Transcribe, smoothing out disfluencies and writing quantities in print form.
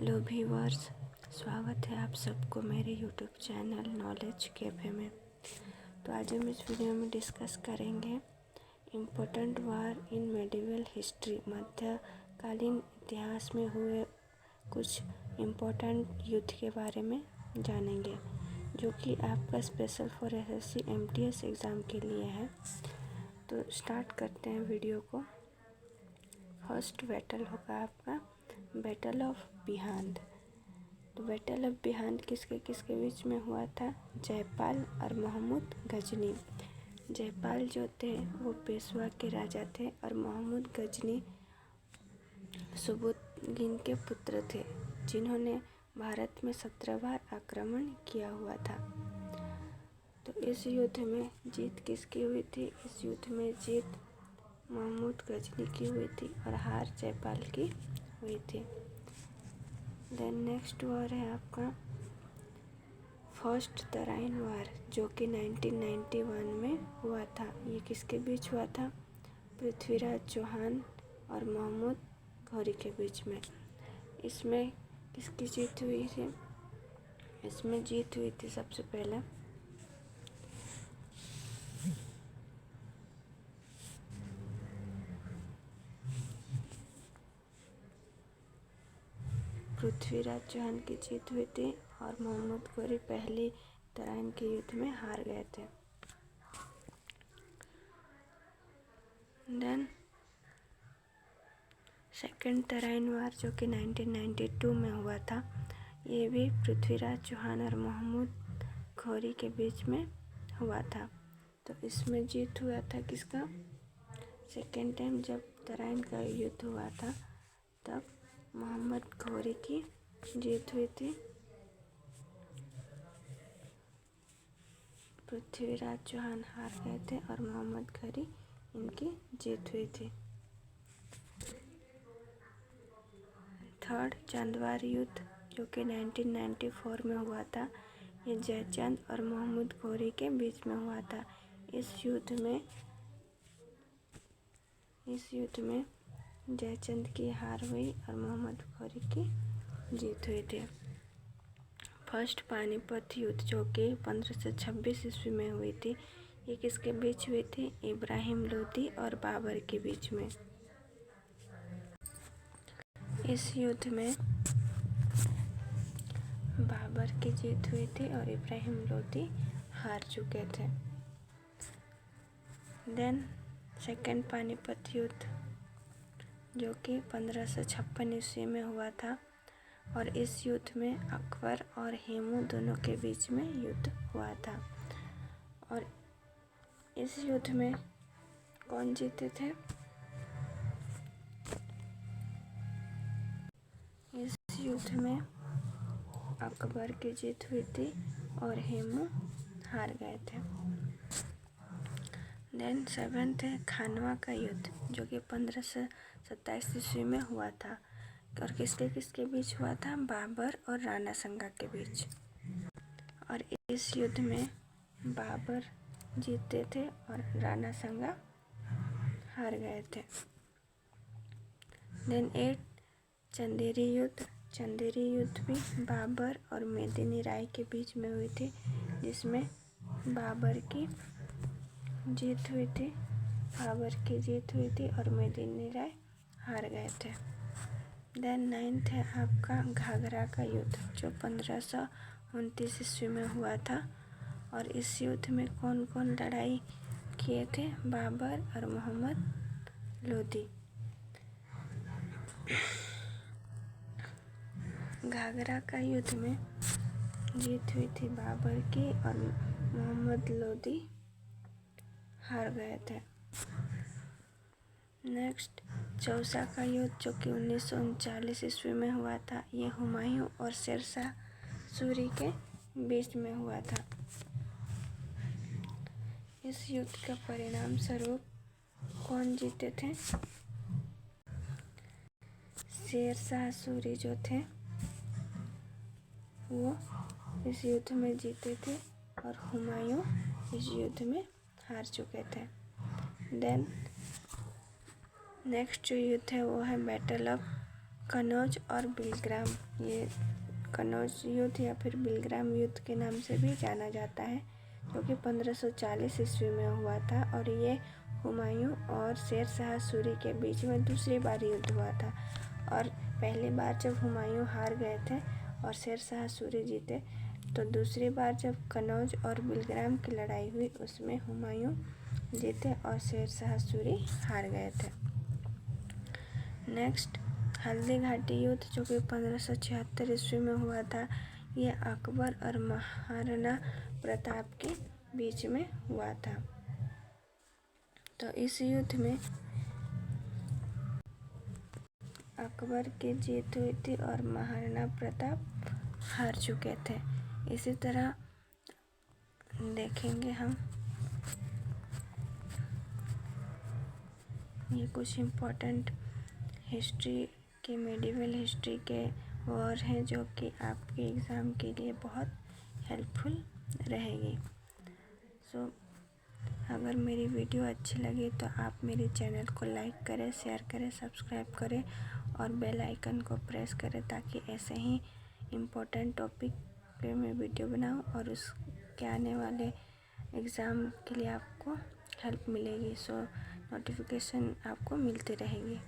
Hello viewers, स्वागत है आप सबको मेरे यूट्यूब चैनल नॉलेज कैफे में। तो आज हम इस वीडियो में डिस्कस करेंगे इम्पोर्टेंट वार इन मेडिवल हिस्ट्री। मध्यकालीन इतिहास में हुए कुछ इम्पोर्टेंट युद्ध के बारे में जानेंगे, जो कि आपका special for SSC MTS exam के लिए है। तो स्टार्ट करते हैं वीडियो को। फर्स्ट बैटल होगा आपका बैटल ऑफ बिहांड। तो बैटल ऑफ बिहांड किसके किसके बीच में हुआ था? जयपाल और महमूद गजनी। जयपाल जो थे वो पेशवा के राजा थे और महमूद गजनी सुबुतगिन के पुत्र थे, जिन्होंने भारत में 17 बार आक्रमण किया हुआ था। तो इस युद्ध में जीत किसकी हुई थी? इस युद्ध में जीत महमूद गजनी की हुई थी और हार जयपाल की हुई थी। देन नेक्स्ट वार है आपका फर्स्ट तराइन वार, जो कि 1991 में हुआ था। ये किसके बीच हुआ था? पृथ्वीराज चौहान और महमूद घौरी के बीच में। इसमें किसकी जीत हुई थी? इसमें जीत हुई थी सबसे पहले पृथ्वीराज चौहान की जीत हुई थी और महमूद घौरी पहली तराइन के युद्ध में हार गए थे। देन सेकंड तराइन वार, जो कि 1992 में हुआ था, ये भी पृथ्वीराज चौहान और महमूद घौरी के बीच में हुआ था। तो इसमें जीत हुआ था किसका? सेकेंड टाइम जब तराइन का युद्ध हुआ था तब महमूद घौरी की जीत हुई थी। पृथ्वीराज चौहान हार गए थे और महमूद घौरी इनकी जीत हुई थी। थर्ड चंदवार युद्ध, जो कि 1994 में हुआ था, ये जयचंद और महमूद घौरी के बीच में हुआ था। इस युद्ध में जयचंद की हार हुई और महमूद घौरी की जीत हुई थी। फर्स्ट पानीपत युद्ध, जो कि 1526 ईस्वी में हुई थी, ये किसके बीच हुई थी? इब्राहिम लोदी और बाबर के बीच में। इस युद्ध में बाबर की जीत हुई थी और इब्राहिम लोदी हार चुके थे। देन सेकेंड पानीपत युद्ध, जो कि 1556 ईस्वी में हुआ था और इस युद्ध में अकबर और हेमू दोनों के बीच में युद्ध हुआ था। और इस युद्ध में कौन जीते थे? इस युद्ध में अकबर की जीत हुई थी और हेमू हार गए थे। देन सेवेंथ है खानवा का युद्ध, जो कि 1527 ईस्वी में हुआ था और किसके बीच हुआ था? बाबर और राणा संगा के बीच। और इस युद्ध में बाबर जीते थे और राणा संगा हार गए थे। देन 8 चंदेरी युद्ध। चंदेरी युद्ध भी बाबर और मेदिनी राय के बीच में हुई थी, जिसमें बाबर की जीत हुई थी और मेदिनी राय हार गए थे। देन 9th है आपका घाघरा का युद्ध, जो 1529 ईस्वी में हुआ था और इस युद्ध में कौन कौन लड़ाई किए थे? बाबर और महमूद लोदी। घाघरा का युद्ध में जीत हुई थी बाबर की और महमूद लोदी हार गए थे। नेक्स्ट चौसा का युद्ध, जो कि 1939 ईस्वी में हुआ था, ये हुमायूं और शेरशाह सूरी के बीच में हुआ था। इस युद्ध का परिणाम स्वरूप कौन जीते थे? शेरशाह सूरी जो थे वो इस युद्ध में जीते थे और हुमायूं इस युद्ध में हार चुके थे। देन नेक्स्ट जो युद्ध है वो है बैटल ऑफ कनौज और बिलग्राम, ये कनौज युद्ध या फिर बिलग्राम युद्ध के नाम से भी जाना जाता है, जो कि 1540 ईस्वी में हुआ था। और ये हुमायूं और शेर शाह सूरी के बीच में दूसरी बार युद्ध हुआ था। और पहली बार जब हुमायूं हार गए थे और शेर शाह सूरी जीते, तो दूसरी बार जब कनौज और बिलग्राम की लड़ाई हुई उसमें हुमायूं जीते और शेर शाह सूरी हार गए थे। नेक्स्ट, हल्दी घाटी युद्ध, जो कि 1576 ईस्वी में हुआ था। ये अकबर और महाराणा प्रताप के बीच में हुआ था। तो इस युद्ध में अकबर की जीत हुई थी और महाराणा प्रताप हार चुके थे। इसी तरह देखेंगे हम ये कुछ इम्पोर्टेंट हिस्ट्री के, मेडिवल हिस्ट्री के वॉर हैं जो कि आपके एग्ज़ाम के लिए बहुत हेल्पफुल रहेगी। सो अगर मेरी वीडियो अच्छी लगी तो आप मेरे चैनल को लाइक करें, शेयर करें, सब्सक्राइब करें और बेल आइकन को प्रेस करें, ताकि ऐसे ही इम्पोर्टेंट टॉपिक पे मैं वीडियो बनाऊं और उसके आने वाले एग्ज़ाम के लिए आपको हेल्प मिलेगी। सो नोटिफिकेशन आपको मिलती रहेगी।